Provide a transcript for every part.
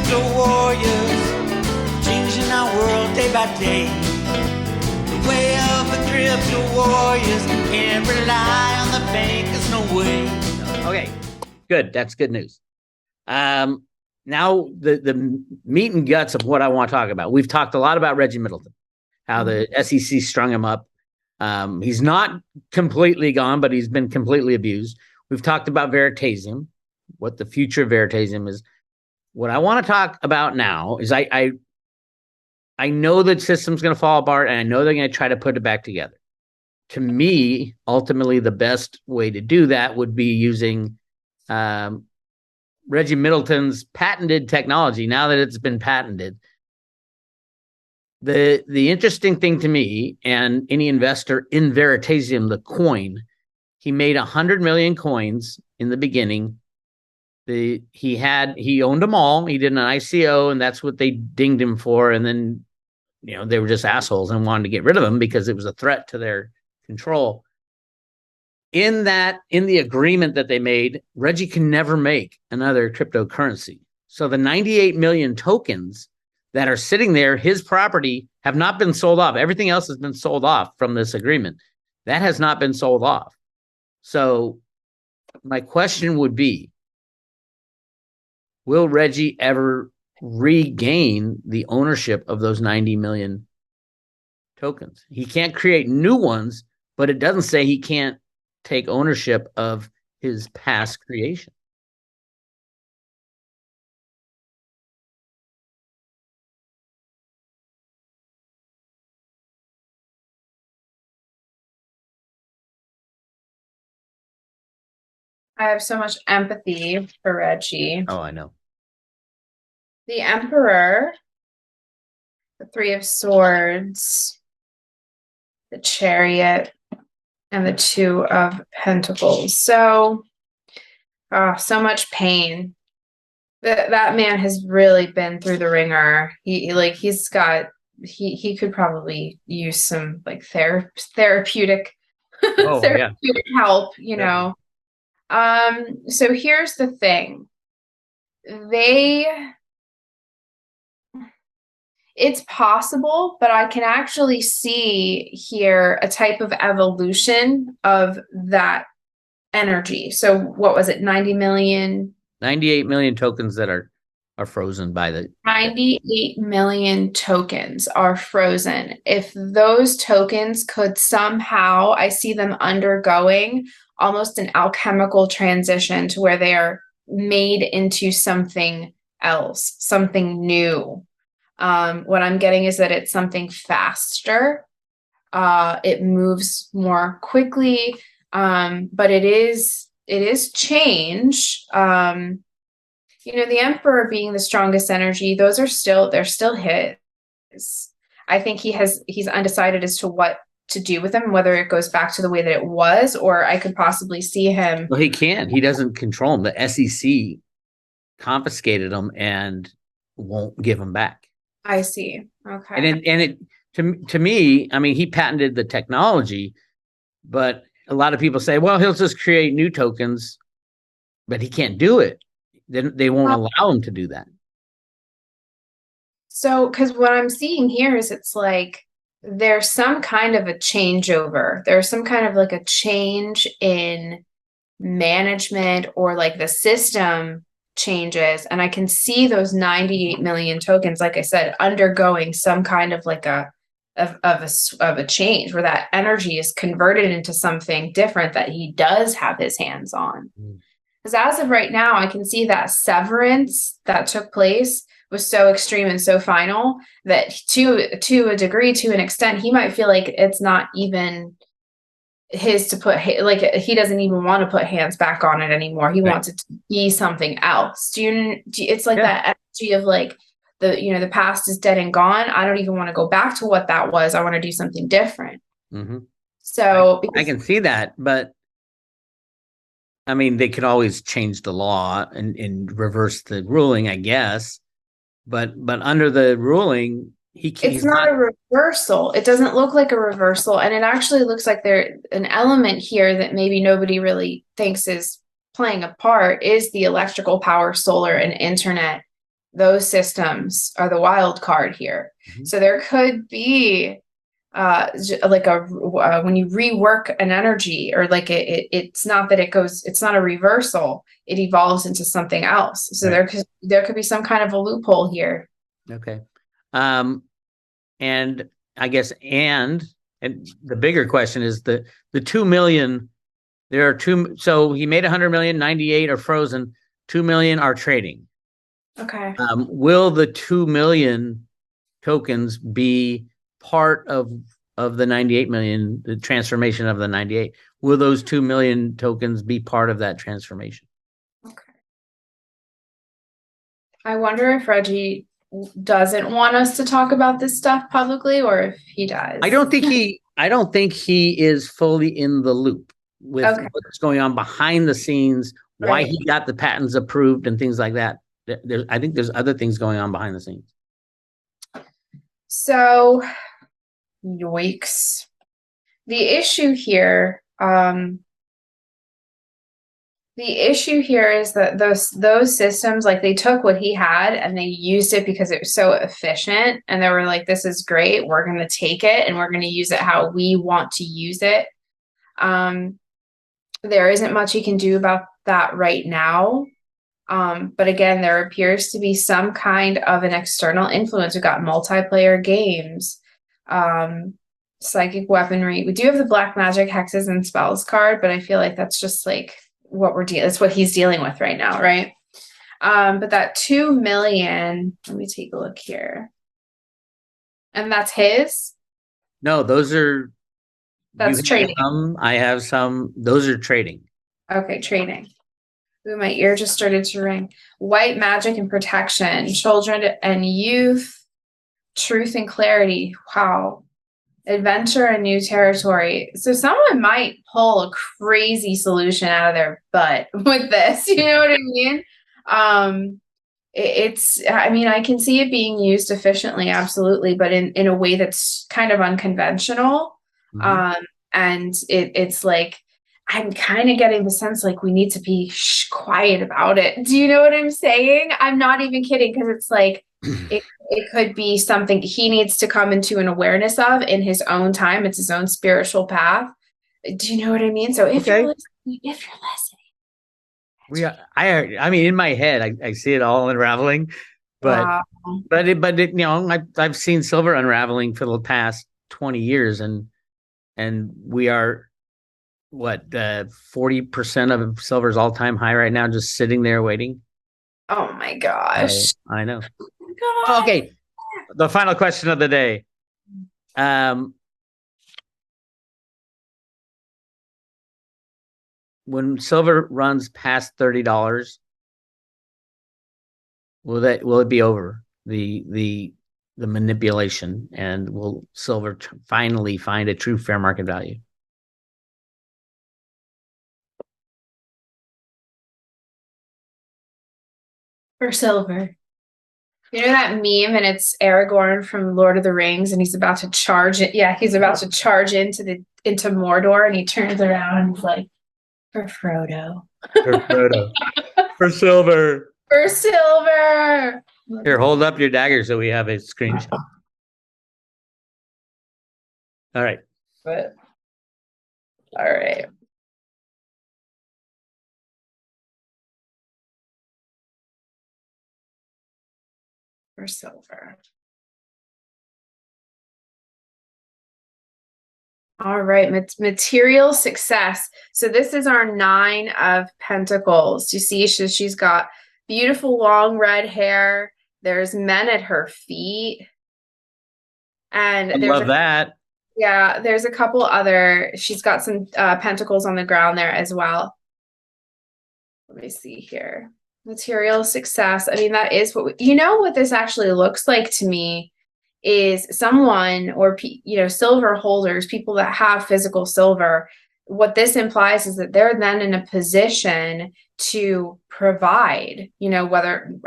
crypto warriors, changing our world day by day. The way of the crypto warriors, can't rely on the bankers, no way. Okay, good. That's good news. Now the meat and guts of what I want to talk about. We've talked a lot about Reggie Middleton, how the SEC strung him up. He's not completely gone, but he's been completely abused. We've talked about Veritasium, what the future of Veritasium is. What I want to talk about now is I know the system's going to fall apart, and I know they're going to try to put it back together. To me, ultimately, the best way to do that would be using Reggie Middleton's patented technology. Now that it's been patented, the interesting thing to me, and any investor in Veritasium, the coin, he made 100 million coins in the beginning. He owned them all. He did an ICO, and that's what they dinged him for. And then, they were just assholes and wanted to get rid of him because it was a threat to their control. In the agreement that they made, Reggie can never make another cryptocurrency. So the 98 million tokens that are sitting there, his property, have not been sold off. Everything else has been sold off from this agreement. That has not been sold off. So my question would be, will Reggie ever regain the ownership of those 90 million tokens? He can't create new ones, but it doesn't say he can't take ownership of his past creation. I have so much empathy for Reggie. Oh, I know. The Emperor, the Three of Swords, the Chariot, and the Two of Pentacles. So much pain. That man has really been through the ringer. He could probably use some therapeutic therapeutic help, know. So here's the thing. It's possible, but I can actually see here a type of evolution of that energy. So what was it? 90 million? 98 million tokens that are frozen by the 98 million tokens are frozen. If those tokens could somehow, I see them undergoing almost an alchemical transition to where they are made into something else, something new. What I'm getting is that it's something faster. It moves more quickly, but it is change. The Emperor being the strongest energy, they're still his. I think he's undecided as to what to do with them, whether it goes back to the way that it was, or I could possibly see him. Well, he can't. He doesn't control them. The SEC confiscated them and won't give them back. I see. Okay. And it to me, I mean, he patented the technology, but a lot of people say, well, he'll just create new tokens, but he can't do it. Then they won't allow him to do that. So, because what I'm seeing here is it's like there's some kind of a changeover. There's some kind of like a change in management, or like the system changes, and I can see those 98 million tokens, like I said, undergoing some kind of like a change where that energy is converted into something different that he does have his hands on. Because as of right now, I can see that severance that took place was so extreme and so final that to a degree, to an extent, he might feel like it's not even his to put, like he doesn't even want to put hands back on it anymore. He wants it to be something else. It's like that energy of like the past is dead and gone. I don't even want to go back to what that was. I want to do something different. Mm-hmm. So I can see that, but I mean, they could always change the law and reverse the ruling, I guess. But under the ruling, it's not a reversal. It doesn't look like a reversal. And it actually looks like there's an element here that maybe nobody really thinks is playing a part is the electrical power, solar, and internet those systems are the wild card here. So there could be like when you rework an energy, or like it's not that it's not a reversal, it evolves into something else. So there could be some kind of a loophole here. Okay. And I guess, and the bigger question is the 2 million, there are two. So he made 100 million, 98 are frozen, 2 million are trading. Okay. Will the 2 million tokens be part of the 98 million, the transformation of the 98? Will those 2 million tokens be part of that transformation? Okay. I wonder if Reggie doesn't want us to talk about this stuff publicly, or if he does. I don't think he is fully in the loop with what's going on behind the scenes, why he got the patents approved and things like that. I think there's other things going on behind the scenes. So, yikes. The issue here is that those systems, like, they took what he had and they used it because it was so efficient, and they were like, this is great, we're going to take it and we're going to use it how we want to use it. There isn't much he can do about that right now. But again, there appears to be some kind of an external influence. We've got multiplayer games, psychic weaponry. We do have the black magic, hexes, and spells card, but I feel like that's just like that's what he's dealing with right now, right? But that 2 million, let me take a look here. And that's his? No, that's trading. I have some. Those are trading. Okay, trading. Ooh, my ear just started to ring. White magic and protection, children and youth, truth and clarity. Wow. Adventure and new territory. So someone might pull a crazy solution out of their butt with this. You know what I mean? I mean, I can see it being used efficiently, absolutely, but in a way that's kind of unconventional. And it's like, I'm kind of getting the sense like we need to be quiet about it. Do you know what I'm saying? I'm not even kidding, because it's like it could be something he needs to come into an awareness of in his own time. It's his own spiritual path. Do you know what I mean? So if you're listening, I mean, in my head, I see it all unraveling, but you know, I've seen silver unraveling for the past 20 years, and we are, what, 40% of silver's all-time high right now, just sitting there waiting. Oh my gosh. I know. Oh, okay. The final question of the day. When silver runs past $30, will it be over the manipulation, and will silver finally find a true fair market value? For silver. You know that meme, and it's Aragorn from Lord of the Rings, and he's about to charge it. Yeah, he's about to charge into Mordor, and he turns around and he's like, for Frodo. For Frodo. For silver. For silver. Here, hold up your dagger so we have a screenshot. All right. All right. For silver. All right, material success. So this is our 9 of Pentacles. You see, she's got beautiful long red hair. There's men at her feet. And I love that. Yeah, there's a couple other, she's got some pentacles on the ground there as well. Let me see here. Material success. I mean, that is what you know what this actually looks like to me is someone, or silver holders, people that have physical silver. What this implies is that they're then in a position to provide, whether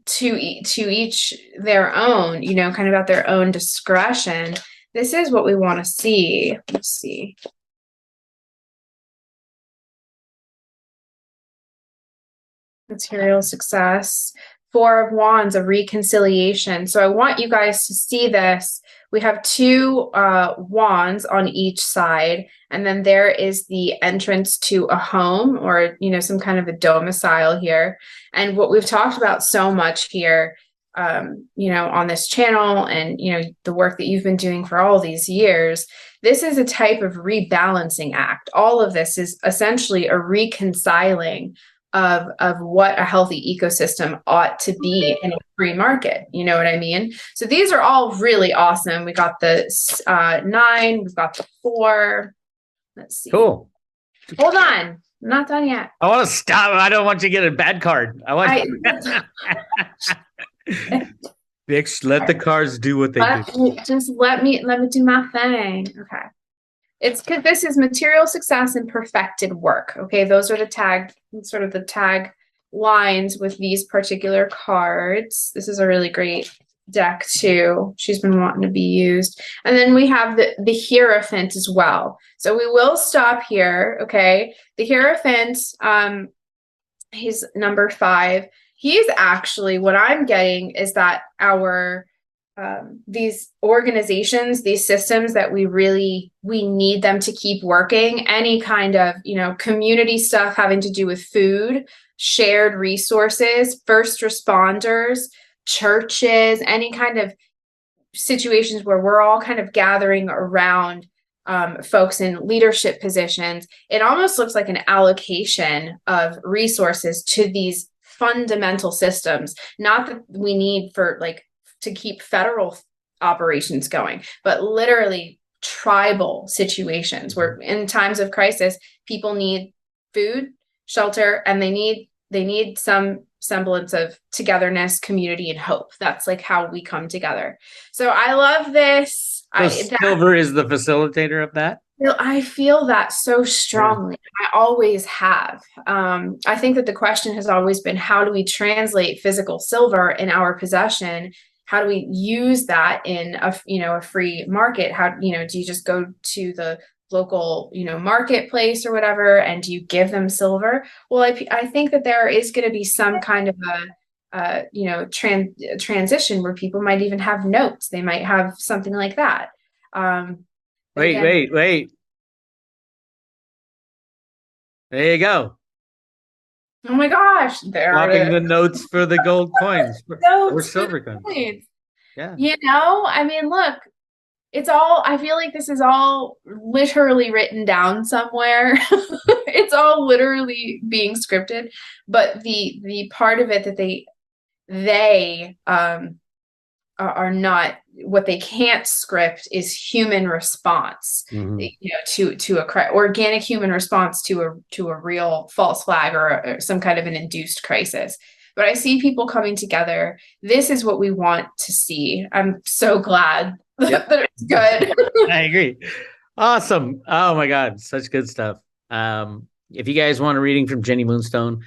to each their own, kind of at their own discretion. This is what we want to see. Let's see. Material success, Four of Wands, a reconciliation. So I want you guys to see this. We have two wands on each side, and then there is the entrance to a home or, you know, some kind of a domicile here. And what we've talked about so much here, you know, on this channel, and, you know, the work that you've been doing for all these years, this is a type of rebalancing act. All of this is essentially a reconciling of what a healthy ecosystem ought to be in a free market. You know what I mean? So these are all really awesome. We got the 9, we've got the 4. Let's see. Cool. Hold on. I'm not done yet. I want to stop. I don't want you to get a bad card. I want Bix, let the cards do what they do. Just let me do my thing. Okay. It's because this is material success and perfected work. Okay, those are the tag lines with these particular cards. This is a really great deck too. She's been wanting to be used. And then we have the Hierophant as well. So we will stop here. Okay, the Hierophant, he's number 5. He's actually, what I'm getting is that our these organizations, these systems that we need them to keep working, any kind of, you know, community stuff having to do with food, shared resources, first responders, churches, any kind of situations where we're all kind of gathering around folks in leadership positions. It almost looks like an allocation of resources to these fundamental systems, not that we need for like to keep federal operations going, but literally tribal situations where in times of crisis, people need food, shelter, and they need some semblance of togetherness, community, and hope. That's like how we come together. So I love this. So Silver is the facilitator of that? I feel that so strongly. I always have. I think that the question has always been, how do we translate physical silver in our possession? How do we use that in a free market? How, do you just go to the local, marketplace or whatever, and do you give them silver? Well, I think that there is going to be some kind of a transition where people might even have notes. They might have something like that. Wait. There you go. Oh my gosh. Swapping the notes for the gold coins. Or silver coins. Yeah. I mean, look, I feel like this is all literally written down somewhere. It's all literally being scripted. But the part of it that they are not, what they can't script is human response, to a organic human response to a real false flag or some kind of an induced crisis. But I see people coming together. This is what we want to see. I'm so glad that it's good. I agree. Awesome. Oh my God. Such good stuff. If you guys want a reading from Jenny Moonstone,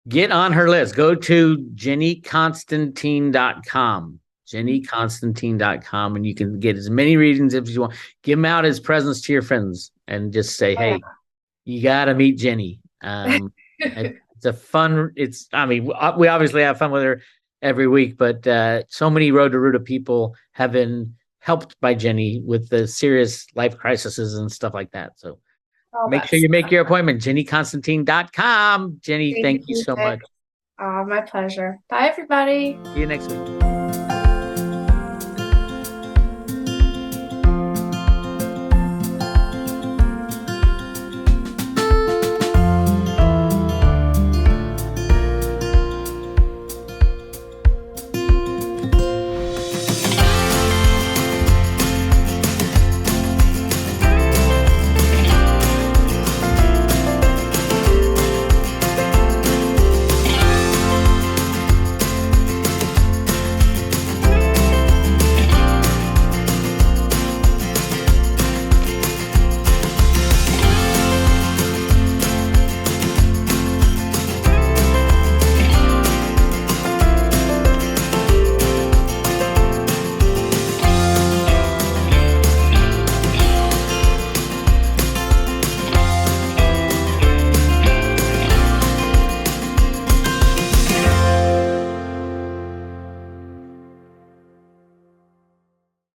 get on her list. Go to jennyconstantine.com. jennyconstantine.com, and you can get as many readings as you want. Give them out as presents to your friends and just say, hey, you got to meet Jenny. It's a fun, we obviously have fun with her every week, but so many Road to Ruta people have been helped by Jenny with the serious life crises and stuff like that. So make sure you make your appointment, jennyconstantine.com. Jenny, thank you so much. Oh, my pleasure. Bye, everybody. See you next week.